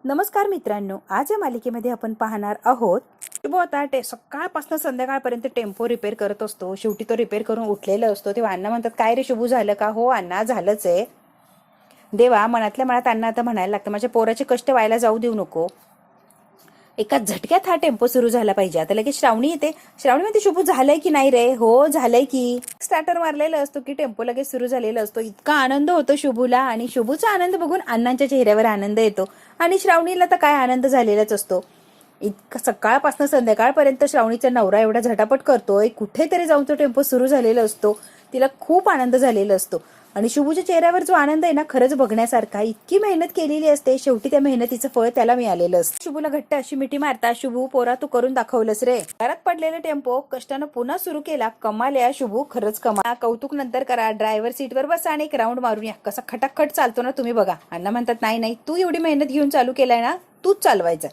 नमस्कार मित्रांनो, आज या मालिकेमध्ये आपण पाहणार आहोत शुभू आता सकाळपासून संध्याकाळपर्यंत टेम्पो रिपेअर करत असतो. शेवटी तो रिपेअर करून उठलेला असतो तेव्हा अण्णा म्हणतात, काय रे शुभू, झालं का? हो अण्णा, झालंच आहे. देवा, मनातल्या मनात अण्णा आता म्हणायला लागतं, माझ्या पोराचे कष्ट व्हायला जाऊ देऊ नको. एका झटक्यात हा टेम्पो सुरू झाला पाहिजे. आता लगेच श्रावणी येते. श्रावणी म्हणते, शुभू झालंय की नाही रे? हो झालंय की. स्टार्टर मारलेला असतो की टेम्पो लगेच सुरू झालेला असतो. इतका आनंद होतो शुभूला आणि शुभूचा आनंद बघून अण्णांच्या चेहऱ्यावर आनंद येतो आणि श्रावणीला तर काय आनंद झालेलाच असतो. इतका सकाळपासून संध्याकाळपर्यंत श्रावणीचा नवरा एवढा झटापट करतोय, कुठेतरी जाऊन तो टेम्पो सुरू झालेला असतो. तिला खूप आनंद झालेला असतो आणि शुभूच्या चेहऱ्यावर जो आनंद आहे ना, खरंच बघण्यासारखा. इतकी मेहनत केलेली असते, शेवटी त्या मेहनतीचं फळ त्याला मिळालेलं असतं. शुभूला घट्ट अशी मिठी मारता, शुभू पोरा तू करून दाखवलंस रे. घरात पडलेला टेम्पो कष्टानं पुन्हा सुरू केला. कमाल या शुभू, खरंच कमाल. कौतुक नंतर करा. ड्रायव्हर सीटवर बसा आणि एक राऊंड मारून या. कसा खटाखट चालतो ना, तुम्ही बघा. अण्णा म्हणतात, नाही नाही, तू एवढी मेहनत घेऊन चालू केलाय ना, तूच चालवायचं.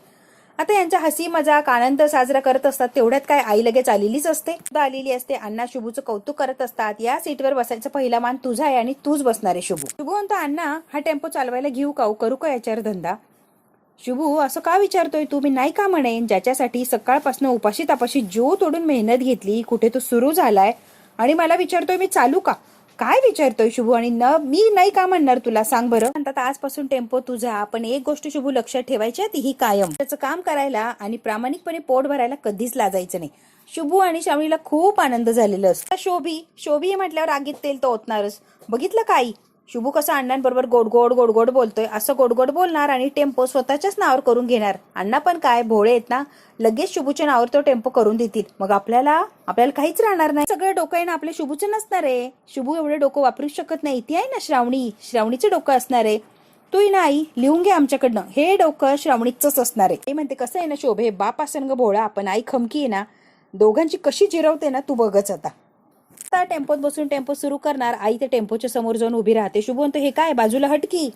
आता यांचा हसी मजाक आनंद साजरा करत असतात तेवढ्यात काय आई लगेच आलेलीच असते, आलेली असते. अण्णा शुभूचं कौतुक करत असतात. या सीटवर बसायचा पहिला मान तुझा आहे आणि तूच बसणार आहे शुभू. शुभू म्हणतो, अण्णा हा टेम्पो चालवायला घेऊ का? करू का याच्यावर धंदा? शुभू, असं का विचारतोय तू? मी नाही का म्हणेन. ज्याच्यासाठी सकाळपासून उपाशी तापाशी जीव तोडून मेहनत घेतली, कुठे तो सुरू झालाय आणि मला विचारतोय मी चालू का? काय विचारतोय शुभू? आणि मी नाही का म्हणणार तुला, सांग बरं. म्हणतात, आजपासून टेम्पो तुझा, पण एक गोष्ट शुभू लक्षात ठेवायची, ती ही कायम. त्याचं काम करायला आणि प्रामाणिकपणे पोट भरायला कधीच लाजायचं नाही. शुभू आणि श्रावणीला खूप आनंद झालेला असतो. शोभी म्हटल्यावर आगीत तेल तर ओतणारच. बघितलं काही शुभू कसं अण्णांबरोबर गोडगोड गोडगोड बोलतोय. असं गोडगोड बोलणार आणि टेम्पो स्वतःच्याच नावावर करून घेणार. अण्णा पण काय भोळे आहेत ना, लगेच शुभूच्या नावावर तो टेम्पो करून देतील. मग आपल्याला काहीच राहणार नाही. सगळं डोकं आहे ना आपल्या शुभूचं नसणार आहे. शुभू एवढं डोकं वापरू शकत नाही. ती आहे ना श्रावणीचं डोकं असणार आहे. तू ना आई लिहून घे आमच्याकडनं, हे डोकं श्रावणीचंच असणार आहे. ते म्हणते, कसं आहे ना शोभे, बाप असंग भोळा, आपण आई खमकी आहे ना. दोघांची कशी जिरवते ना, तू बघच आता. टेम्पोत बसून टेम्पो सुरू करणार. आई ते टेम्पोच्या समोर जाऊन उभी राहते. शुभू म्हणतो, हे काय, बाजूला हटकी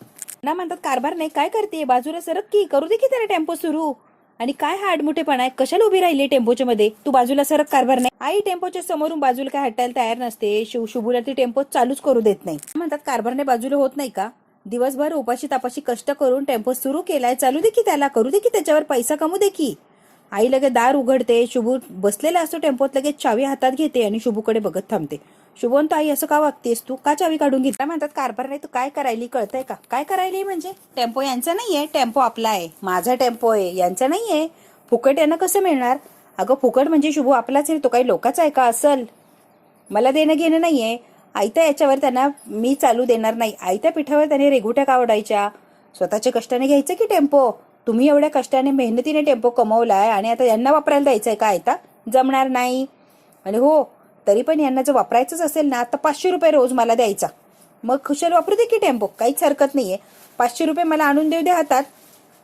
ना. म्हणतात, कारभार नाही काय करते, बाजूला सरक की, करू दे की त्याला टेम्पो सुरू. आणि काय हा आडमुठेपणा आहे, कशाला उभी राहिली टेम्पोच्या मध्ये, तू बाजूला सरक, कारभार नाही. आई टेम्पोच्या समोरून बाजूला काय हटायला तयार नसते. शुभूला ती टेम्पो चालूच करू देत नाही. म्हणतात, कारभारने बाजूला होत नाही का? दिवसभर उपाशी तापाशी कष्ट करून टेम्पो सुरू केलाय, चालू दे की त्याला, करू दे की त्याच्यावर पैसा कमवू दे की. आई लगेच दार उघडते. शुभू बसलेला असतो टेम्पोत, लगेच चावी हातात घेते आणि शुभूकडे बघत थांबते. शुभू म्हणतो, आई असं का वागतेस तू, का चावी काढून घेतला? म्हणतात, कारभार नाही, तू काय करायली कळतंय का? काय करायली म्हणजे? टेम्पो यांचा नाहीये, टेम्पो आपला आहे, माझा टेम्पो आहे, यांचा नाहीये. फुकट यांना कसं मिळणार? अगं फुकट म्हणजे शुभू आपलाच आहे, तो काही लोकांचा आहे का? असल मला देणं घेणं नाहीये. आयत्या याच्यावर त्यांना मी चालू देणार नाही. आयत्या पिठावर त्याने रेघुट्या कावडायच्या. स्वतःच्या कष्टाने घ्यायचं की टेम्पो. तुम्ही एवढ्या कष्टाने मेहनतीने टेम्पो कमवलाय आणि आता यांना वापरायला द्यायचंय का? आयता जमणार नाही. आणि हो, तरी पण यांना जर वापरायचंच असेल ना, आता 500 रुपये रोज मला द्यायचा. मग खुशाल वापरू दे की टेम्पो, काहीच हरकत नाहीये. 500 रुपये मला आणून देऊ दे हातात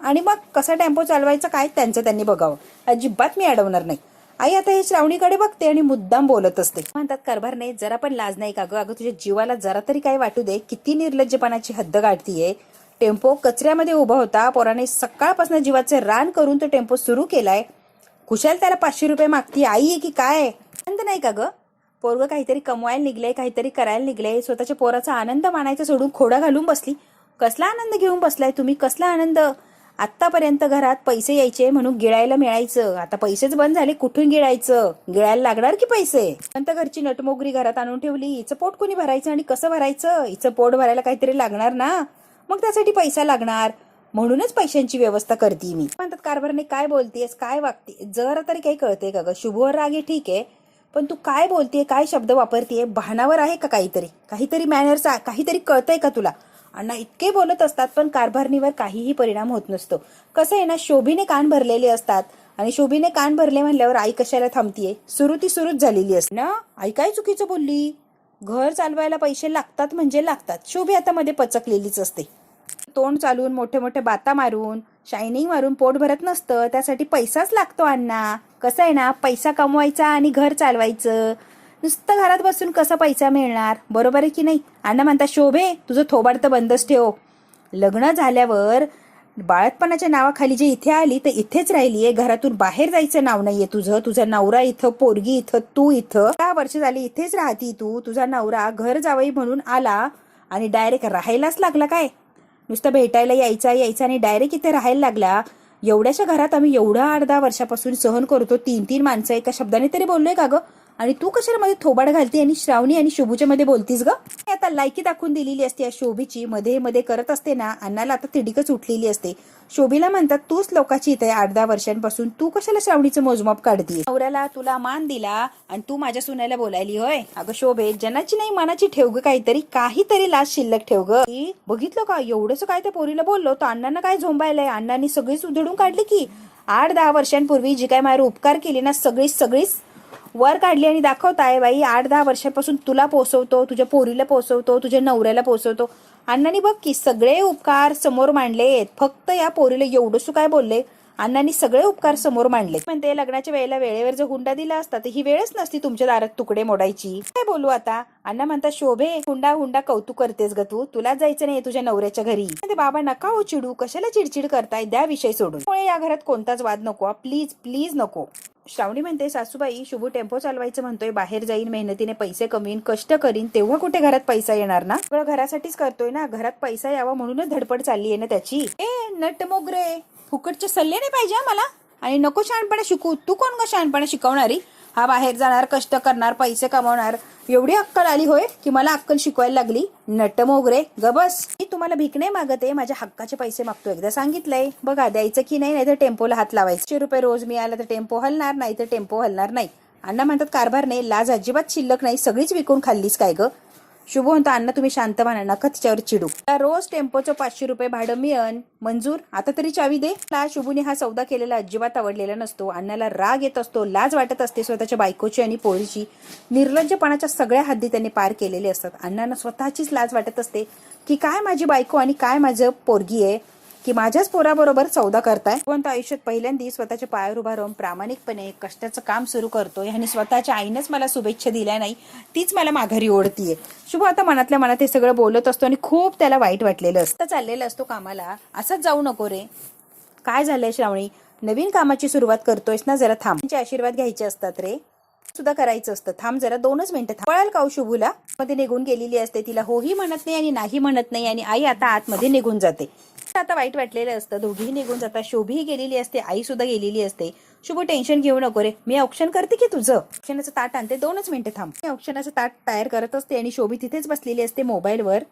आणि मग कसा टेम्पो चालवायचा काय त्यांचं त्यांनी बघावं. अजिबात मी अडवणार नाही. आई आता हे श्रावणीकडे बघते आणि मुद्दाम बोलत असते. म्हणतात, कारभार नाही, जरा पण लाज नाही का गं? अगं तुझ्या जीवाला जरा तरी काय वाटू दे. किती निर्लज्जपणाची हद्द गाठतीये. टेम्पो कचऱ्यामध्ये उभा होता. पोराने सकाळपासून जीवाचे रान करून तो टेम्पो सुरू केलाय. कुशाल त्याला 500 रुपये मागती. आई आहे की काय? आनंद नाही का ग? पोरग काहीतरी कमवायला निघलंय, काहीतरी करायला निघलंय. स्वतःच्या पोराचा आनंद मानायचा सोडून खोडा घालून बसली. कसला आनंद घेऊन बसलाय तुम्ही? कसला आनंद? आतापर्यंत घरात पैसे यायचे म्हणून गिळायला मिळायचं. आता पैसेच बंद झाले, कुठून गिळायचं? गिळायला लागणार की पैसे? नंतर घरची नटमोगरी घरात आणून ठेवली. हिचं पोट कोणी भरायचं आणि कसं भरायचं? हिचं पोट भरायला काहीतरी लागणार ना, मग त्यासाठी पैसा लागणार. म्हणूनच पैशांची व्यवस्था करते मी. म्हणतात, कारभारने काय बोलतेस, काय वागते, जरा तरी काही कळते का ग? शुभवर राग आहे ठीक आहे, पण तू काय बोलतेय, काय शब्द वापरतेय? भानावर आहे का काहीतरी मॅनर्स, काहीतरी कळतंय का तुला? अण्णा इतके बोलत असतात पण कारभारणीवर काहीही परिणाम होत नसतो. कसं आहे ना, शोभीने कान भरलेले असतात आणि शोभीने कान भरले म्हणल्यावर आई कशाला थांबतीये? सुरूच झालेली असते ना. आई काय चुकीचं बोलली? घर चालवायला पैसे लागतात म्हणजे लागतात. शोभी आता मध्ये पचकलेलीच असते. तोंड चालून मोठे मोठे बाता मारून शायनिंग मारून पोट भरत नसतं. त्यासाठी पैसाच लागतो अण्णा. कसं आहे ना, पैसा कमवायचा आणि घर चालवायचं. नुसतं घरात बसून कसा पैसा मिळणार? बरोबर आहे की नाही? अण्णा म्हणतात, शोभे तुझं थोबाड तर बंदच ठेव. लग्न झाल्यावर बाळतपणाच्या नावाखाली जे इथे आली तर इथेच राहिलीये. घरातून बाहेर जायचं नाव नाहीये तुझं. तुझा नवरा इथं, पोरगी इथं, तू इथं. 6 वर्ष झाली इथेच राहती तू. तुझा नवरा घर जावई म्हणून आला आणि डायरेक्ट राहायलाच लागला काय? नुसतं भेटायला यायचा आणि डायरेक्ट इथे राहायला लागला. एवढ्याशा घरात आम्ही एवढा 8-10 वर्षापासून सहन करतो, 3-3 माणसं एका शब्दाने तरी बोललोय का ग? आणि तू कशाला मध्ये थोबाड घालते आणि श्रावणी आणि शुभूच्या मध्ये बोलतीस ग? आता लायकी दाखवून दिलेली असते या शोभीची, मध्ये मध्ये करत असते ना. अण्णाला आता तिडीकच उठलेली असते. शोभीला म्हणतात तूच लोकांची इथे 8-10 वर्षांपासून, तू कशाला श्रावणीचं मोजमाप काढतीये? नवऱ्याला तुला मान दिला आणि तू माझ्या सुनायला बोलायली होय? अगं शोभे, जनाची नाही मनाची ठेव ग, काहीतरी लाज शिल्लक ठेव ग. बघितलं का एवढंच काय त्या पोरीला बोललो तर अण्णांना काय झोंबायलंय? अण्णांनी सगळीच उधळून काढली की 8-10 वर्षांपूर्वी जी काय माझ्यावर उपकार केली ना, सगळीच वर काढली आणि दाखवताय बाई 8-10 वर्षापासून तुला पोसवतो, तुझ्या पोरीला पोसवतो, तुझ्या नवऱ्याला पोसवतो. अण्णांनी बघ की सगळे उपकार समोर मांडलेत. फक्त या पोरीला एवढंच काय बोलले? अण्णांनी सगळे उपकार समोर मांडले. म्हणते लग्नाच्या वेळेला वेळेवर जर हुंडा दिला असता तर ही वेळच नसती तुमच्या दारात तुकडे मोडायची. काय बोलू आता? अण्णा म्हणतात शोभे, हुंडा कौतुक करतेस ग तू, तुला जायचं नाही तुझ्या नवऱ्याच्या घरी. बाबा नका हो चिडू, कशाला चिडचिड करताय, द्या विषय सोडून. त्यामुळे या घरात कोणताच वाद नको, प्लीज नको. श्रावणी म्हणते सासूबाई, शुभू टेम्पो चालवायचं म्हणतोय, बाहेर जाईन, मेहनतीने पैसे कमीन, कष्ट करीन, तेव्हा कुठे घरात पैसा येणार ना? सगळं घरासाठीच करतोय ना, घरात पैसा यावा म्हणूनच धडपड चालली आहे ना त्याची. नट मोगरे, फुकटचे सल्ले नाही पाहिजे मला, आणि नको शहाणपणा शिकू. तू कोण ग शहाणपणा शिकवणारी? हा बाहेर जाणार, कष्ट करणार, पैसे कमावणार, एवढी अक्कल आली होय की मला अक्कल शिकवायला लागली? नट मोगरे ग बस. मी तुम्हाला भीक नाही मागते, माझ्या हक्काचे पैसे मागतो. एकदा सांगितलंय बघा, द्यायचं की नाही, तर टेम्पोला हात लावायचं. 100 रुपये रोज मिळाला तर टेम्पो हलणार, नाही तर टेम्पो हलणार नाही. अण्णा म्हणतात कारभार नाही, लाज अजिबात शिल्लक नाही, सगळीच विकून खाल्लीस काय ग? शुभ म्हणतो अण्णा तुम्ही शांत व्हा, नका तिच्यावर चिडू. रोज टेम्पोचं 500 रुपये भाडं मिळन, मंजूर? आता तरी चावी दे. शुभूने हा सौदा केलेला अजिबात आवडलेला नसतो. अण्णाला राग येत असतो, लाज वाटत असते स्वतःच्या बायकोची आणि पोरीची. निर्लज्जपणाच्या सगळ्या हद्दी त्यांनी पार केलेले असतात. अण्णांना स्वतःचीच लाज वाटत असते की काय माझी बायको आणि काय माझं पोरगी आहे की माझ्याच पोराबरोबर सौदा करताय. कोणतं आयुष्यात पहिल्यांदा स्वतःच्या पायावर उभा राहून प्रामाणिकपणे कष्टाचं काम सुरू करतोय आणि स्वतःच्या आईनंच मला शुभेच्छा दिल्या नाही, तीच मला माघारी ओढतीये. शुभ आता मनातल्या मनात हे सगळं बोलत असतो आणि खूप त्याला वाईट वाटलेलं असतं. चाललेलं असतो कामाला, असंच जाऊ नको रे. काय झालंय श्रावणी, नवीन कामाची सुरुवात करतोयस ना, जरा थांब. त्यांचे आशीर्वाद घ्यायचे असतात रे, सुद्धा करायचं असतं. थांब जरा, 2च मिनिटं थांब. पळाल का शुभूला? मध्ये निघून गेलेली असते, तिला होही म्हणत नाही आणि नाही म्हणत नाही, आणि आई आता आतमध्ये निघून जाते. आता वाईट वाटलेलं असतं, दोघीही निघून जातात. शोभीही गेलेली असते, आई सुद्धा गेलेली असते. शुभू टेन्शन घेऊ नको रे, मी औक्षण करते की तुझं. औक्षणाचं ताट आणते, 2च मिनिटं थांब. मी औक्षणाचं ताट तयार करत असते आणि शोभी तिथेच बसलेली असते, मोबाईलवर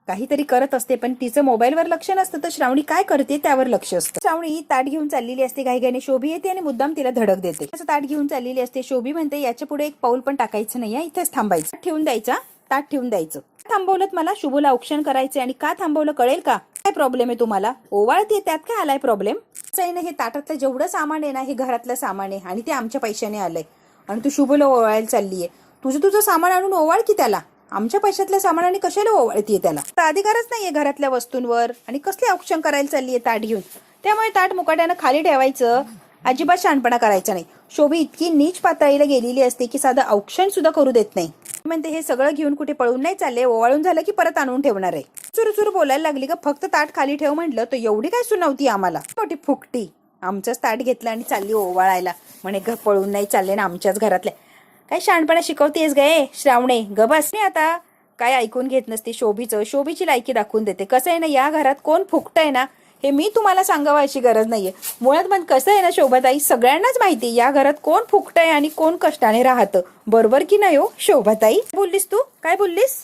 काहीतरी करत असते. पण तिचं मोबाईलवर लक्ष नसतं, तर श्रावणी काय करते त्यावर लक्ष असतं. श्रावणी ताट घेऊन चाललेली असते घाईघाईने. शोभी येते आणि मुद्दाम तिला धडक देते. असं ताट घेऊन चाललेली असते. शोभी म्हणते याच्या पुढे एक पाऊल पण टाकायचं नाही, इथेच थांबायचं. ठेवून द्यायचा, ताट ठेवून द्यायचं. थांबवलं मला शुभूला औक्षण करायचे आणि का थांबवलं कळेल का? काय प्रॉब्लेम आहे तुम्हाला? ओवाळते त्यात काय आलाय प्रॉब्लेम? असं आहे ना, हे ताटातलं जेवढं सामान आहे ना, हे घरातलं सामान आहे आणि ते आमच्या पैशाने आलंय आणि तू शुभूला ओवाळायला चाललीये. तुझं सामान आणून ओवाळ की त्याला. आमच्या पैशातल्या सामानाने कशाला ओवाळतीये त्याला? अधिकारच नाहीये घरातल्या वस्तूंवर, आणि कसले औक्षण करायला चाललीये ताट घेऊन? त्यामुळे ताट मुकाट्यानं खाली ठेवायचं, अजिबात शहाणपणा करायचा नाही. शोभी इतकी नीच पातळीला गेलेली असते की साधं औक्षण सुद्धा करू देत नाही. म्हणते हे सगळं घेऊन कुठे पळून नाही चालले, ओवाळून झालं की परत आणून ठेवणार आहे. चुरू बोलायला लागली का? फक्त ताट खाली ठेव म्हटलं तर एवढी काय सुनावती आम्हाला? मोठी फुकटी. आमचंच ताट घेतलं आणि चालली ओवाळायला, म्हणे पळून नाही चालले ना आमच्याच घरातल्या. काय शहाणपणा शिकवतेस गे श्रावणे? ग बस. मी आता काय ऐकून घेत नसते शोभीची लायकी दाखवून देते. कसं आहे ना, या घरात कोण फुकट आहे ना हे मी तुम्हाला सांगावं अशी गरज नाहीये. मुळात पण कसं आहे ना शोभाताई, सगळ्यांनाच माहिती या घरात कोण फुकट आहे आणि कोण कष्टाने राहतं. बरोबर की नाही हो शोभाताई? बोललीस तू? काय बोललीस?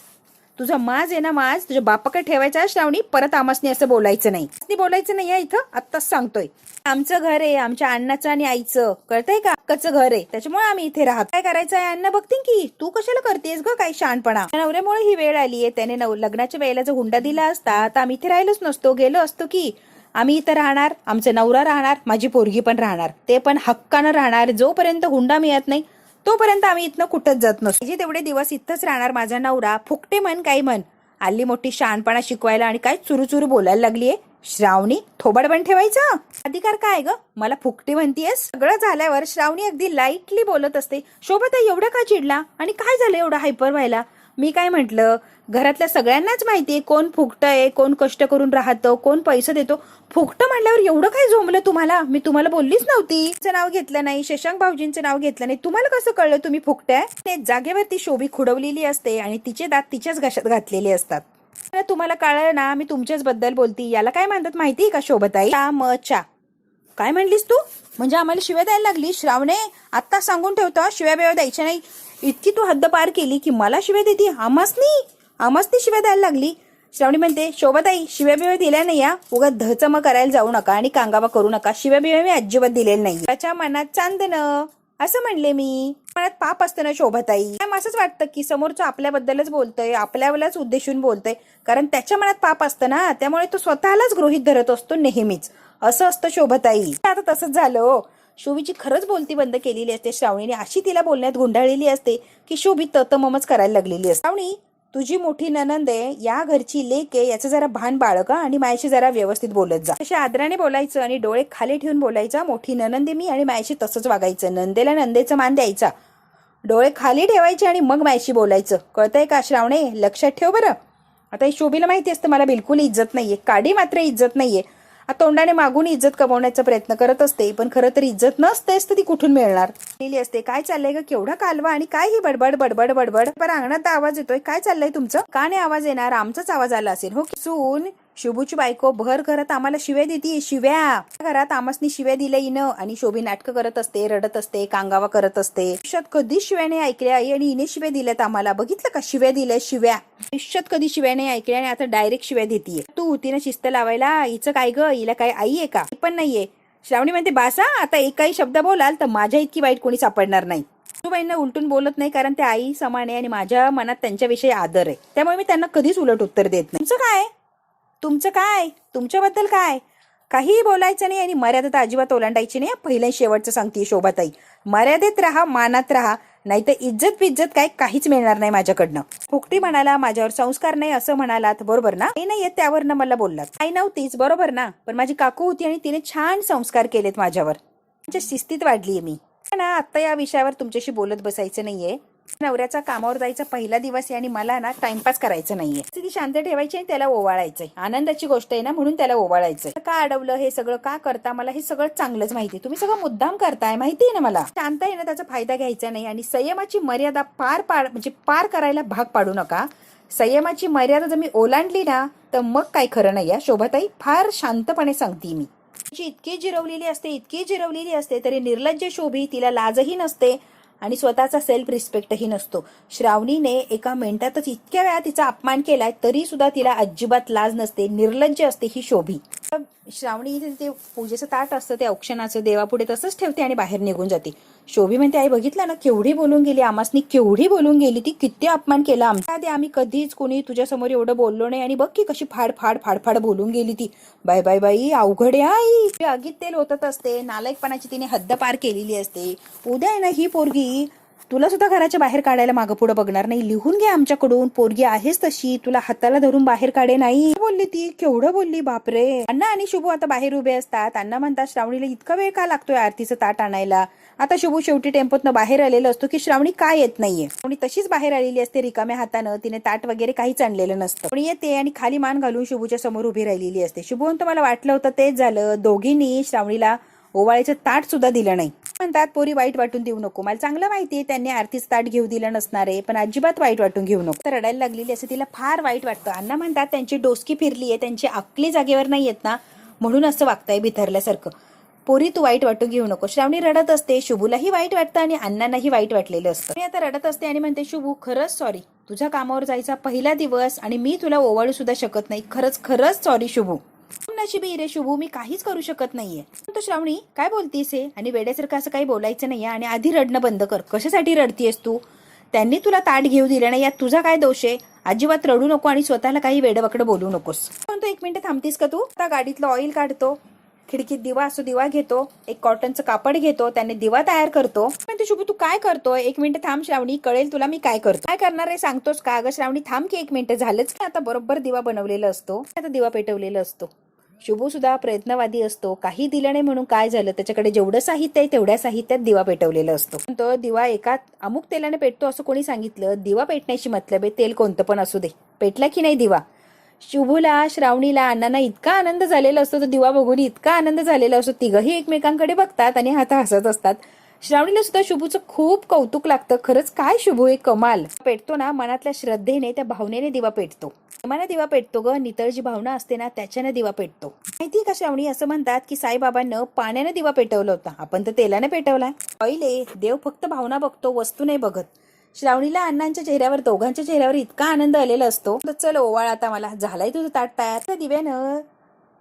तुझा माज आहे ना, माज तुझ्या बापाकडे ठेवायचा श्रावणी. परत आमासनी असं बोलायचं नाही, बोलायचं नाही इथं. आत्ताच सांगतोय, आमचं घर आहे, आमच्या अण्णाचं आणि आईचं, कळतंय का? हक्काचं घर आहे, त्याच्यामुळे आम्ही इथे राहत. काय करायचं आहे अण्णा बघतील की. तू कशाला करतेस ग काही शहाणपणा? नवऱ्यामुळे ही वेळ आली आहे. त्याने लग्नाच्या वेळेला जर हुंडा दिला असता तर आम्ही इथे राहिलोच नसतो, गेलो असतो की. आम्ही इथं राहणार, आमचा नवरा राहणार, माझी पोरगी पण राहणार, ते पण हक्कानं राहणार. जोपर्यंत हुंडा मिळत नाही तोपर्यंत आम्ही इथनं कुठंच जात नसतो. तेवढे दिवस इथंच राहणार माझा नवरा. फुकटे म्हण काही म्हण, आली मोठी शहाणपणा शिकवायला आणि काय चुरू बोलायला लागलीये श्रावणी. थोबाड बंद ठेवायचा अधिकार काय ग? मला फुकटी म्हणतीयस? सगळं झाल्यावर श्रावणी अगदी लाईटली बोलत असते. शोभाताई एवढा का चिडला आणि काय झालं एवढा हायपर व्हायला? मी काय म्हटलं, घरातल्या सगळ्यांनाच माहितीये कोण फुकट आहे, कोण कष्ट करून राहतं, कोण पैसे देतो. फुकट म्हणल्यावर एवढं काय झोंबलं तुम्हाला? मी तुम्हाला बोललीच नव्हती. नाव घेतलं नाही, शशांक भाऊजींचं नाव घेतलं नाही. तुम्हाला कसं कळलं तुम्ही फुकट आहे? ते जागेवरती शोभी खुडवलेली असते आणि तिचे दात तिच्याच घशात घातलेले असतात. तुम्हाला कळलं ना, मी तुमच्याच बद्दल बोलती. याला काय म्हणतात माहिती का शोभताई? चा. काय म्हणलीस तू? म्हणजे आम्हाला शिव्या द्यायला लागली? श्रावणे, आत्ता सांगून ठेवतो, शिव्या बिव्या द्यायच्या नाही. इतकी तू हद्द पार केली की मला शिव्या देते. आमासनी शिव्या द्यायला लागली. श्रावणी म्हणते, शोभाताई शिव्या बिव्या दिल्या नाही या, उगा धचमग करायला जाऊ नका आणि कांगावा करू नका. शिव्या बिव्या मी अजिबात दिलेल्या नाही. त्याच्या मनात चांदणं असं म्हणले मी. मनात पाप असतं ना शोभाताई. असंच वाटतं की समोरचं आपल्याबद्दलच बोलतोय, आपल्यालाच उद्देशून बोलतोय, कारण त्याच्या मनात पाप असतं ना, त्यामुळे तो स्वतःलाच गृहीत धरत असतो नेहमीच. असं असतं शोभाताई. आता तसंच झालं. शोभीची खरंच बोलती बंद केलेली असते श्रावणीने. अशी तिला बोलण्यात गुंडाळलेली असते की शोभी ततममच करायला लागलेली असते. श्रावणी, तुझी मोठी ननंद आहे, या घरची लेक आहे, याचं जरा भान बाळगा आणि माझ्याशी जरा व्यवस्थित बोलत जा. अशा आदराने बोलायचं आणि डोळे खाली ठेवून बोलायचा. मोठी ननंद मी आणि माझ्याशी तसंच वागायचं. नंदेला नंदेचा मान द्यायचा, डोळे खाली ठेवायचे आणि मग माझ्याशी बोलायचं. कळतंय का श्रावणे? लक्षात ठेव बरं. आता ही शोभीला माहिती असतं मला बिलकुल इज्जत नाहीये, काडी मात्र इज्जत नाहीये. तोंडाने मागून इज्जत कमवण्याचा प्रयत्न करत असते, पण खरं तर इज्जत नसतेच तर ती कुठून मिळणार? असते. काय चाललंय ग? केवढा कालवा आणि काय ही बडबड बडबड बडबड. पण अंगणात आवाज येतोय. काय चाललंय तुमचं? का नाही आवाज येणार? आमचाच आवाज आला असेल. हो सून, शुभूची बायको भर घरात आम्हाला शिव्या देते. शिव्या घरात आमसनी शिव्या दिल्या हिनं. आणि शोभी नाटकं करत असते, रडत असते, कांगावा करत असते. आयुष्यात कधीच शिव्या नाही ऐकल्या आई आणि हिने शिव्या दिल्यात आम्हाला. बघितलं का शिव्या दिल्या? शिव्या आयुष्यात कधी शिव्या नाही ऐकल्या आणि आता डायरेक्ट शिव्या देतीये. तू तिनं शिस्त लावायला. हिचं काय ग? हिला काय आई आहे का? पण नाहीये. श्रावणी म्हणते, बासा आता एक काही शब्द बोलाल तर माझ्या इतकी वाईट कोणी सापडणार नाही. सासूबाईंना उलटून बोलत नाही, कारण त्या आई समान आहे आणि माझ्या मनात त्यांच्याविषयी आदर आहे. त्यामुळे मी त्यांना कधीच उलट उत्तर देत नाही. तुमचं काय? तुमच्याबद्दल काय? काहीही बोलायचं नाही आणि मर्यादा तर अजिबात ओलांडायची नाही. पहिलं शेवटचं सांगते शोभाताई, मर्यादेत राहा, मानात राहा, नाही तर इज्जत काय काहीच मिळणार नाही माझ्याकडनं. फुकटी म्हणाला, माझ्यावर संस्कार नाही असं म्हणालात, बरोबर ना? नाही येत त्यावरनं मला बोललात. आई नव्हतीच, बरोबर ना? पण माझी काकू होती आणि तिने छान संस्कार केलेत माझ्यावर. त्यांच्या शिस्तीत वाढलीये मी ना. आता या विषयावर तुमच्याशी बोलत बसायचं नाहीये. नवऱ्याचा कामावर जायचा पहिला दिवस आहे आणि मला ना टाइमपास करायचं नाहीये. ती शांत ठेवायची आणि त्याला ओवाळायचंय. आनंदाची गोष्ट आहे ना, म्हणून त्याला ओवाळायचंय. का अडवलं हे सगळं का करता? मला हे सगळं चांगलंच माहिती. तुम्ही सगळं मुद्दाम करताय, माहितीये ना मला. शांत आहे ना, त्याचा फायदा घ्यायचा नाही आणि संयमाची मर्यादा पार करायला भाग पाडू नका. संयमाची मर्यादा जर मी ओलांडली ना तर मग काय खरं नाही. शोभाताई फार शांतपणे सांगते मी. इतकी जिरवलेली असते तरी निर्लज्ज शोभी, तिला लाजही नसते आणि स्वतःचा सेल्फ रिस्पेक्टही नसतो. श्रावणीने एका मिनिटातच इतक्या वेळा तिचा अपमान केलाय तरी सुद्धा तिला अजिबात लाज नसते. निर्लज्ज असते ही शोभी. श्रावणी ते पूजेचं ताट असतं ते औक्षणाचं देवापुढे तसंच ठेवते आणि बाहेर निघून जाते. शोभी म्हणते, आई बघितलं ना केवढी बोलून गेली, आमासनी केवढी बोलून गेली, ती किती अपमान केला आमचा. आम्ही कधीच कोणी तुझ्यासमोर एवढं बोललो नाही आणि बघ की कशी फाड बोलून गेली ती. बाई अवघड आहे आई. आगीत तेल होतच असते. नालायकपणाची तिने हद्द पार केलेली असते. उद्या आहे ना ही पोरगी तुला सुद्धा घराच्या बाहेर काढायला मागं पुढे बघणार नाही. लिहून घे आमच्याकडून, पोरगी आहेस तशी, तुला हाताला धरून बाहेर काढे नाही. बोलली ती, केवढं बोलली बापरे. अण्णा आणि शुभू आता बाहेर उभे असतात. अण्णा म्हणतात, श्रावणीला इतका वेळ का लागतोय आरतीचं ताट आणायला? आता शुभू शेवटी टेम्पोतनं बाहेर आलेलं असतो की श्रावणी काय येत नाहीये. श्रावणी तशीच बाहेर आलेली असते रिकाम्या हातानं. तिने ताट वगैरे काहीच आणलेलं नसतं. पण येते आणि खाली मान घालून शुभूच्या समोर उभी राहिलेली असते. शुभू म्हणतो, मला वाटलं होतं तेच झालं. दोघींनी श्रावणीला ओवाळीचं ताट सुद्धा दिलं नाही. म्हणतात, पोरी वाईट वाटून देऊ नको. मला चांगलं माहितीये त्यांनी आरतीचं ताट घेऊ दिलं नसणार आहे, पण अजिबात वाईट वाटून घेऊ नको. तर रडायला लागलेली असं तिला फार वाईट वाटतं. अण्णा म्हणतात, त्यांची डोसकी फिरलीये, त्यांची अक्कली जागेवर नाही येत ना, म्हणून असं वागताय भिथरल्यासारखं. पोरी तू वाईट वाटून घेऊ नको. श्रावणी रडत असते. शुभूलाही वाईट वाटतं आणि अण्णांनाही वाईट वाटलेलं असतं. मी आता रडत असते आणि म्हणते, शुभू खरंच सॉरी. तुझ्या कामावर जायचा पहिला दिवस आणि मी तुला ओवाळू सुद्धा शकत नाही. खरंच सॉरी शुभू. नशिबी रे शुभू, मी काहीच करू शकत नाहीये. तो श्रावणी काय बोलतीस हे? आणि वेड्यासारखं असं काही बोलायचं नाहीये आणि आधी रडणं बंद कर. कशासाठी रडतीयस तू? त्यांनी तुला ताट घेऊ दिलं नाही, यात तुझा काय दोष आहे? अजिबात रडू नको आणि स्वतःला काही वेडवाकडं बोलू नकोस. पण तू 1 मिनिट थांबतीस का तू? आता गाडीतलं ऑइल काढतो, खिडकीत दिवा घेतो, एक कॉटनचं कापड घेतो, त्याने दिवा तयार करतो. पण ते शुभू तू काय करतोय? 1 मिनिट थांब श्रावणी, कळेल तुला मी काय करतो. काय करणार आहे सांगतोस का? अगं श्रावणी थांब की 1 मिनिट. झालंच की आता बरोबर दिवा बनवलेला असतो, आता दिवा पेटवलेला असतो. शुभू सुद्धा प्रयत्नवादी असतो. काही दिलं नाही म्हणून काय झालं, त्याच्याकडे जेवढं साहित्य आहे तेवढ्या साहित्यात दिवा पेटवलेला असतो. तो दिवा एका अमुक तेलाने पेटतो असं कोणी सांगितलं? दिवा पेटण्याची मतलब आहे, तेल कोणतं पण असू दे. पेटला की नाही दिवा? शुभूला, श्रावणीला, अण्णांना इतका आनंद झालेला असतो, तो दिवा बघून इतका आनंद झालेला असतो. तिघही एकमेकांकडे बघतात आणि आता हसत असतात. श्रावणीला सुद्धा शुभूचं खूप कौतुक लागतं. खरंच काय शुभू आहे कमाल. पेटतो ना मनातल्या श्रद्धेने, त्या भावनेने दिवा पेटतो. मना दिवा पेटतो ग, नितळ जी भावना असते ना त्याच्याने दिवा पेटतो. माहिती का श्रावणी, असं म्हणतात की साईबाबांना पाण्याने दिवा पेटवला होता, आपण तर तेलाने पेटवलाय. पहिले देव फक्त भावना बघतो, वस्तू नाही बघत. श्रावणीला अण्णांच्या चेहऱ्यावर, दोघांच्या चेहऱ्यावर इतका आनंद आलेला असतो. चल ओवाळ आता, मला झालाय तुझं ताट तयार. दिव्यानं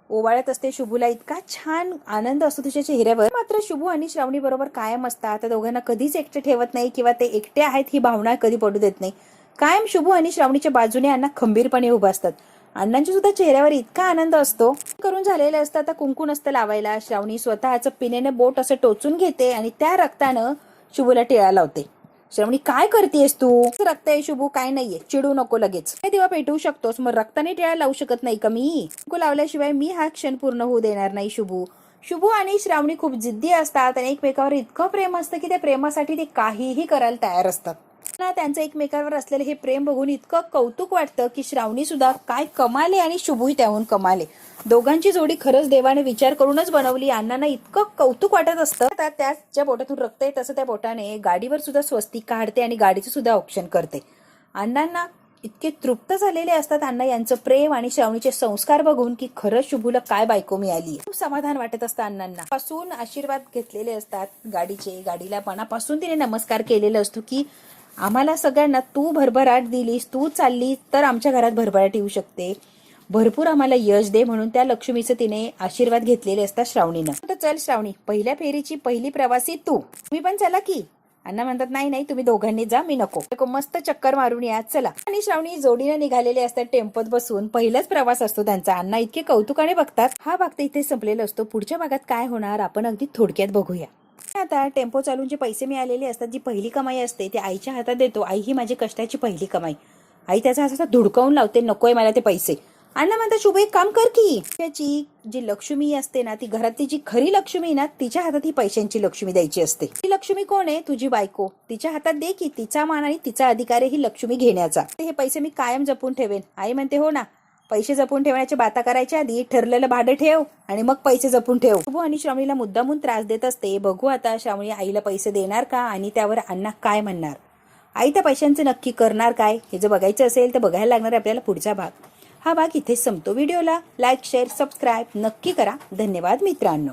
ओवाळत असते शुभूला. इतका छान आनंद असतो तुझ्या चेहऱ्यावर. मात्र शुभू आणि श्रावणी बरोबर कायम असतात. दोघांना कधीच एकटे ठेवत नाही किंवा ते एकटे आहेत ही भावना कधी पडू देत नाही. कायम शुभू आणि श्रावणीच्या बाजूने अण्णा खंबीरपणे उभा असतात. अण्णांच्या सुद्धा चेहऱ्यावर इतका आनंद असतो. करून झालेलं असतं आता कुंकू नसतं लावायला. श्रावणी स्वतःचं पिण्याने बोट असं टोचून घेते आणि त्या रक्तानं शुभूला टिळा लावते. श्रावणी काय करतेस तू? रक्त आहे शुभू, काय नाहीये, चिडू नको लगेच. काय दिवा पेटवू शकतोस, मग रक्ताने टिळा लावू शकत नाही का मी? कुंकू लावल्याशिवाय मी हा क्षण पूर्ण होऊ देणार नाही शुभू. शुभू आणि श्रावणी खूप जिद्दी असतात आणि एकमेकावर इतकं प्रेम असतं की त्या प्रेमासाठी ते काहीही करायला तयार असतात. त्यांचं एकमेकांवर असलेलं हे प्रेम बघून इतकं कौतुक वाटतं की श्रावणी सुद्धा काय कमाले आणि शुभूही त्याहून कमाले. दोघांची जोडी खरंच देवाने विचार करूनच बनवली. अण्णांना इतकं कौतुक वाटत असतं. त्याच ज्या बोटातून रक्त आहे तसं त्या बोटाने गाडीवर सुद्धा स्वस्तिक काढते आणि गाडीचं सुद्धा ऑप्शन करते. अण्णांना इतके तृप्त झालेले असतात अण्णा यांचं प्रेम आणि श्रावणीचे संस्कार बघून की खरंच शुभूला काय बायको मिळाली. खूप समाधान वाटत असतं अण्णांना. पासून आशीर्वाद घेतलेले असतात गाडीचे. गाडीला मनापासून तिने नमस्कार केलेला असतो की आम्हाला सगळ्यांना तू भरभराट दिलीस, तू चालली तर आमच्या घरात भरभराट येऊ शकते, भरपूर आम्हाला यश दे, म्हणून त्या लक्ष्मीचे तिने आशीर्वाद घेतलेले असतात श्रावणीनं. तर चल श्रावणी, पहिल्या फेरीची पहिली प्रवासी तू, तुम्ही पण चला की. अण्णा म्हणतात नाही नाही तुम्ही दोघांनी जा, मी नको. मस्त चक्कर मारून या चला. आणि श्रावणी जोडीनं निघालेले असतात टेम्पोत बसून. पहिलाच प्रवास असतो त्यांचा. अण्णा इतके कौतुकाने बघतात. हा भाग तर इथे संपलेला असतो. पुढच्या भागात काय होणार आपण अगदी थोडक्यात बघूया. आता टेम्पो चालून जे पैसे मिळालेले असतात, जी पहिली कमाई असते ते आईच्या हातात देतो. आई ही माझी कष्टाची पहिली कमाई. आई त्याचा हात धुडकावून लावते, नकोय मला ते पैसे. अण्णा म्हणतात शुभ एक काम कर की, त्याची जी लक्ष्मी असते ना, ती घरातली जी खरी लक्ष्मी ना, तिच्या हातात ही पैशांची लक्ष्मी द्यायची असते. ती लक्ष्मी कोण आहे? तुझी बायको. तिच्या हातात दे की, तिचा मान आणि तिचा अधिकार आहे ही लक्ष्मी घेण्याचा. हे पैसे मी कायम जपून ठेवेन. आई म्हणते हो ना, पैसे जपून ठेवण्याची बाता करायच्या आधी ठरलेलं भाडं ठेव आणि मग पैसे जपून ठेव. शुभू आणि श्रावणीला मुद्दामून त्रास देत असते. बघू आता श्रावणी आईला पैसे देणार का आणि त्यावर अण्णा काय म्हणणार. आई त्या पैशांचं नक्की करणार काय, हे जर बघायचं असेल तर बघायला लागणार आपल्याला पुढचा भाग. हा भाग इथेच संपतो. व्हिडिओला लाईक, शेअर, सबस्क्राईब नक्की करा. धन्यवाद मित्रांनो.